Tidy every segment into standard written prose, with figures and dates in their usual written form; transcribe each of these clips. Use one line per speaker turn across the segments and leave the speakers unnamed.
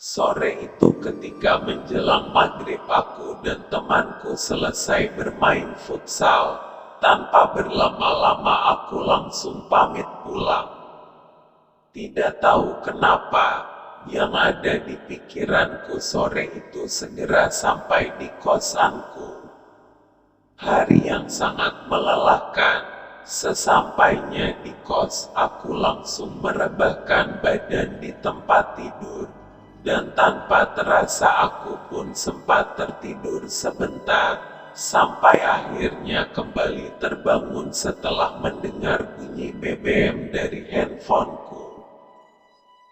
Sore itu ketika menjelang maghrib aku dan temanku selesai bermain futsal. Tanpa berlama-lama aku langsung pamit pulang. Tidak tahu kenapa, yang ada di pikiranku sore itu segera sampai di kosanku. Hari yang sangat melelahkan. Sesampainya di kos, aku langsung merebahkan badan di tempat tidur. Dan tanpa terasa aku pun sempat tertidur sebentar, sampai akhirnya kembali terbangun setelah mendengar bunyi BBM dari handphoneku.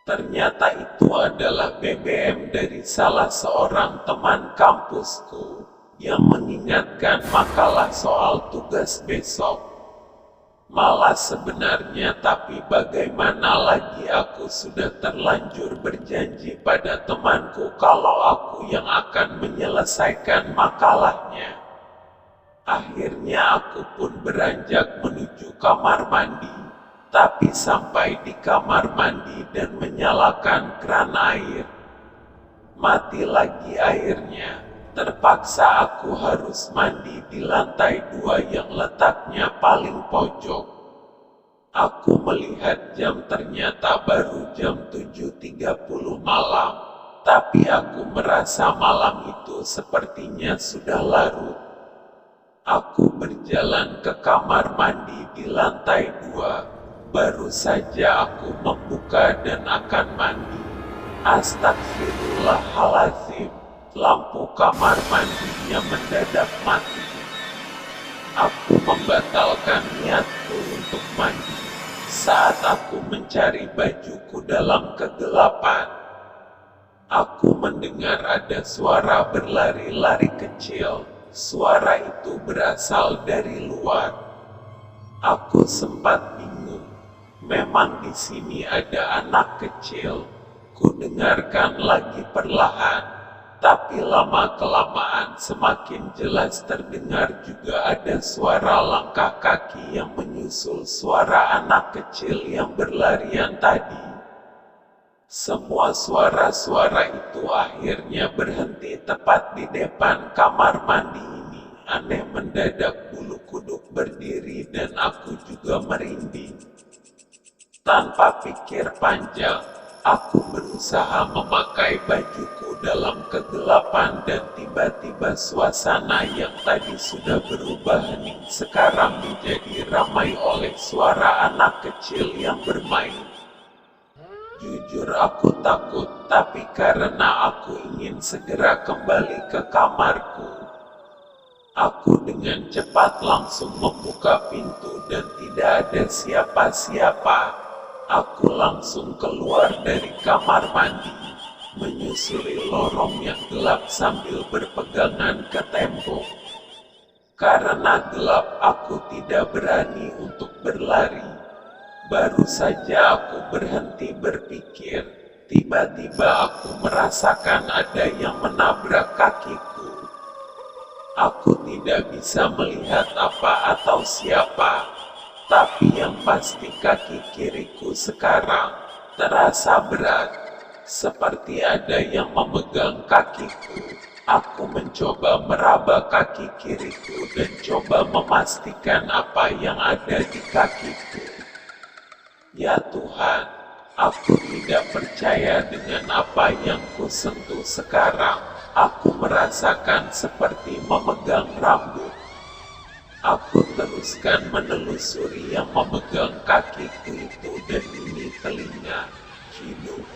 Ternyata itu adalah BBM dari salah seorang teman kampusku, yang mengingatkan makalah soal tugas besok. Malah sebenarnya tapi bagaimana lagi aku sudah terlanjur berjanji pada temanku kalau aku yang akan menyelesaikan makalahnya. Akhirnya aku pun beranjak menuju kamar mandi. Tapi sampai di kamar mandi dan menyalakan keran air, mati lagi airnya. Terpaksa aku harus mandi di lantai 2 yang letaknya paling pojok. Aku melihat jam, ternyata baru jam 7.30 malam. Tapi aku merasa malam itu sepertinya sudah larut. Aku berjalan ke kamar mandi di lantai 2. Baru saja aku membuka dan akan mandi. Astagfirullahaladzim. Lampu kamar mandinya mendadak mati. Aku membatalkan niatku untuk mandi. Saat aku mencari bajuku dalam kegelapan, aku mendengar ada suara berlari-lari kecil. Suara itu berasal dari luar. Aku sempat bingung. Memang di sini ada anak kecil. Ku dengarkan lagi perlahan. Tapi lama-kelamaan semakin jelas terdengar juga ada suara langkah kaki yang menyusul suara anak kecil yang berlarian tadi. Semua suara-suara itu akhirnya berhenti tepat di depan kamar mandi ini. Aneh, mendadak bulu kuduk berdiri dan aku juga merinding. Tanpa pikir panjang, aku berusaha memakai bajuku dalam kegelapan dan tiba-tiba suasana yang tadi sudah berubah hening sekarang menjadi ramai oleh suara anak kecil yang bermain. Jujur aku takut, tapi karena aku ingin segera kembali ke kamarku, aku dengan cepat langsung membuka pintu dan tidak ada siapa-siapa. Aku langsung keluar dari kamar mandi, menyusuri lorong yang gelap sambil berpegangan ke tembok. Karena gelap, aku tidak berani untuk berlari. Baru saja aku berhenti berpikir, tiba-tiba aku merasakan ada yang menabrak kakiku. Aku tidak bisa melihat apa atau siapa, tapi yang pasti kaki kiriku sekarang terasa berat. Seperti ada yang memegang kakiku. Aku mencoba meraba kaki kiriku dan coba memastikan apa yang ada di kakiku. Ya Tuhan, aku tidak percaya dengan apa yang kusentuh sekarang. Aku merasakan seperti memegang rambut. Aku teruskan menelusuri yang memegang kakiku itu, dan ini telinga, hidung.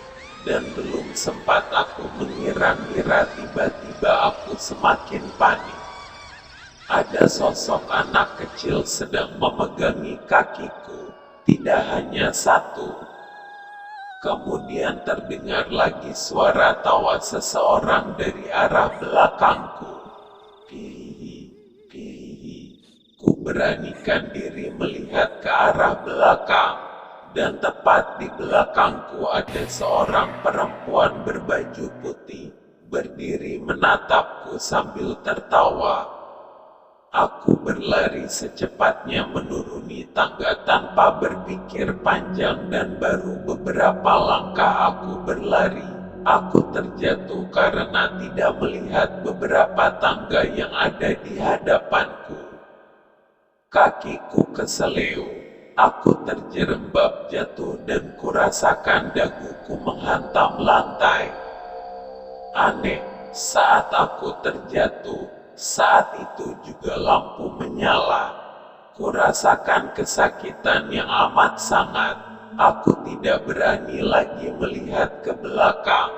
Dan belum sempat aku mengira-ngira, tiba-tiba aku semakin panik. Ada sosok anak kecil sedang memegangi kakiku, tidak hanya satu. Kemudian terdengar lagi suara tawa seseorang dari arah belakangku. Pihihi, pihihi. Ku beranikan diri melihat ke arah belakang. Dan tepat di belakangku ada seorang perempuan berbaju putih, berdiri menatapku sambil tertawa. Aku berlari secepatnya menuruni tangga tanpa berpikir panjang dan baru beberapa langkah aku berlari. Aku terjatuh karena tidak melihat beberapa tangga yang ada di hadapanku. Kakiku keseleo. Aku terjerembab jatuh dan kurasakan daguku menghantam lantai. Aneh, saat aku terjatuh, saat itu juga lampu menyala. Kurasakan kesakitan yang amat sangat. Aku tidak berani lagi melihat ke belakang.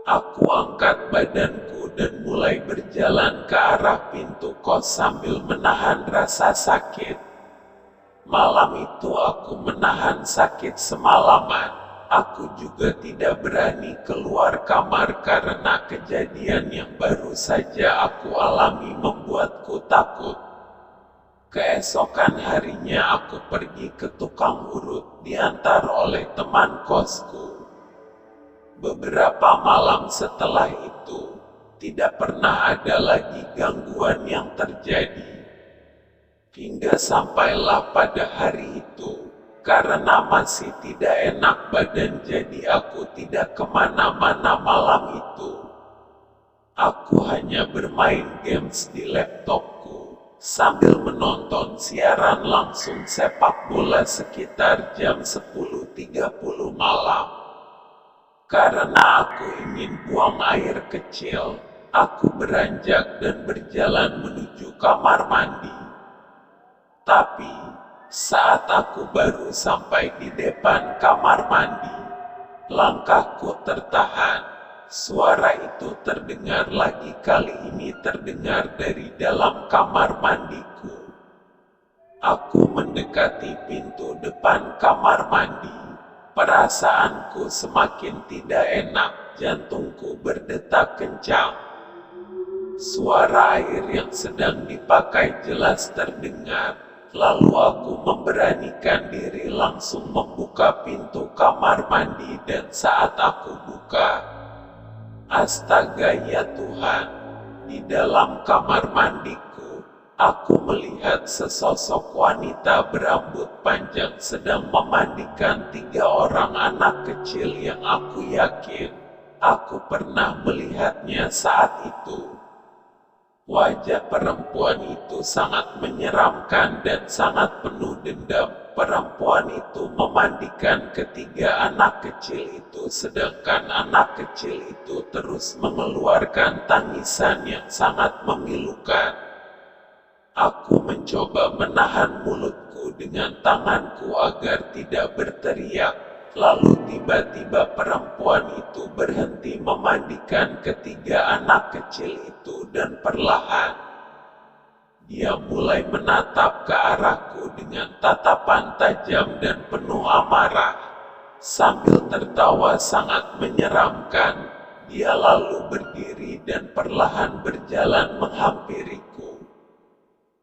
Aku angkat badanku dan mulai berjalan ke arah pintu kos sambil menahan rasa sakit. Malam itu aku menahan sakit semalaman. Aku juga tidak berani keluar kamar karena kejadian yang baru saja aku alami membuatku takut. Keesokan harinya aku pergi ke tukang urut diantar oleh teman kosku. Beberapa malam setelah itu, tidak pernah ada lagi gangguan yang terjadi. Hingga sampailah pada hari itu, karena masih tidak enak badan jadi aku tidak kemana-mana malam itu. Aku hanya bermain games di laptopku, sambil menonton siaran langsung sepak bola sekitar jam 10.30 malam. Karena aku ingin buang air kecil, aku beranjak dan berjalan menuju kamar mandi. Tapi, saat aku baru sampai di depan kamar mandi, langkahku tertahan. Suara itu terdengar lagi, kali ini terdengar dari dalam kamar mandiku. Aku mendekati pintu depan kamar mandi. Perasaanku semakin tidak enak, jantungku berdetak kencang. Suara air yang sedang dipakai jelas terdengar. Lalu aku memberanikan diri langsung membuka pintu kamar mandi dan saat aku buka, astaga ya Tuhan, di dalam kamar mandiku, aku melihat sesosok wanita berambut panjang sedang memandikan 3 orang anak kecil yang aku yakin aku pernah melihatnya saat itu. Wajah perempuan itu sangat menyeramkan dan sangat penuh dendam. Perempuan itu memandikan ketiga anak kecil itu, sedangkan anak kecil itu terus mengeluarkan tangisan yang sangat memilukan. Aku mencoba menahan mulutku dengan tanganku agar tidak berteriak. Lalu tiba-tiba perempuan itu berhenti memandikan ketiga anak kecil itu dan perlahan dia mulai menatap ke arahku dengan tatapan tajam dan penuh amarah. Sambil tertawa sangat menyeramkan, dia lalu berdiri dan perlahan berjalan menghampiriku.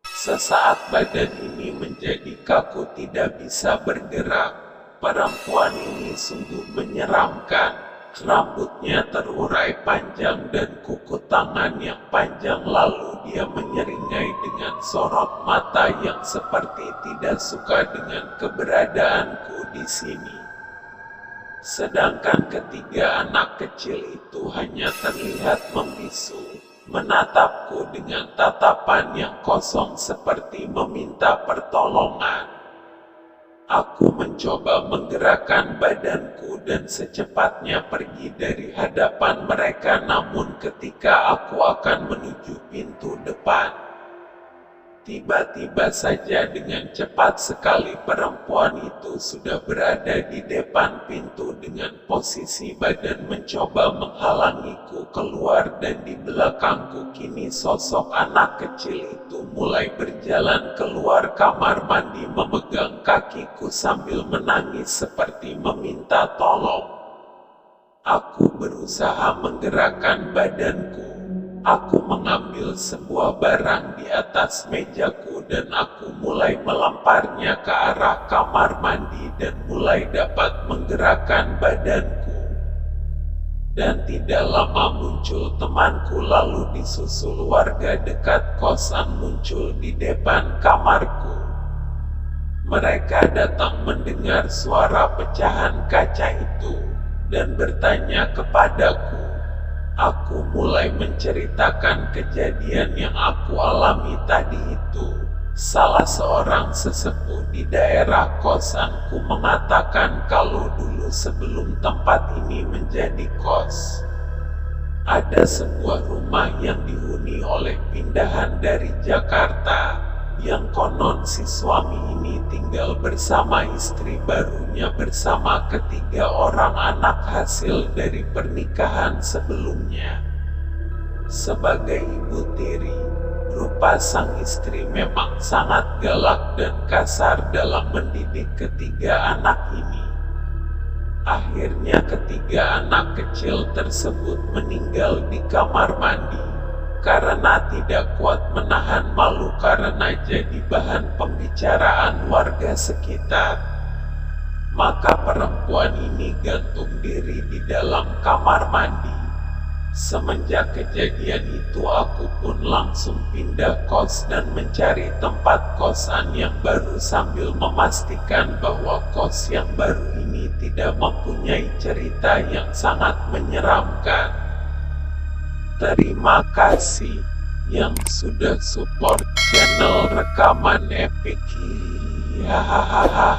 Sesaat badan ini menjadi kaku, tidak bisa bergerak. Perempuan ini sungguh menyeramkan. Rambutnya terurai panjang dan kuku tangan yang panjang, lalu dia menyeringai dengan sorot mata yang seperti tidak suka dengan keberadaanku di sini. Sedangkan ketiga anak kecil itu hanya terlihat membisu, menatapku dengan tatapan yang kosong seperti meminta pertolongan. Aku mencoba menggerakkan badanku dan secepatnya pergi dari hadapan mereka, namun ketika aku akan menuju pintu depan, tiba-tiba saja dengan cepat sekali perempuan itu sudah berada di depan pintu dengan posisi badan mencoba menghalangiku keluar, dan di belakangku kini sosok anak kecil itu mulai berjalan keluar kamar mandi memegang kakiku sambil menangis seperti meminta tolong. Aku berusaha menggerakkan badanku. Aku mengambil sebuah barang di atas mejaku dan aku mulai melemparnya ke arah kamar mandi dan mulai dapat menggerakkan badanku. Dan tidak lama muncul temanku, lalu disusul warga dekat kosan muncul di depan kamarku. Mereka datang mendengar suara pecahan kaca itu. dan bertanya kepadaku. Aku mulai menceritakan kejadian yang aku alami tadi itu. Salah seorang sesepuh di daerah kosanku mengatakan kalau dulu sebelum tempat ini menjadi kos, ada sebuah rumah yang dihuni oleh pindahan dari Jakarta, yang konon si suami ini tinggal bersama istri barunya bersama ketiga orang anak hasil dari pernikahan sebelumnya. Sebagai ibu tiri, rupa sang istri memang sangat galak dan kasar dalam mendidik ketiga anak ini. Akhirnya ketiga anak kecil tersebut meninggal di kamar mandi, karena tidak kuat menahan malu karena jadi bahan pembicaraan warga sekitar. Maka perempuan ini gantung diri di dalam kamar mandi. Semenjak kejadian itu aku pun langsung pindah kos dan mencari tempat kosan yang baru sambil memastikan bahwa kos yang baru ini tidak mempunyai cerita yang sangat menyeramkan. Terima kasih yang sudah support channel Rekaman Epic. Hahaha.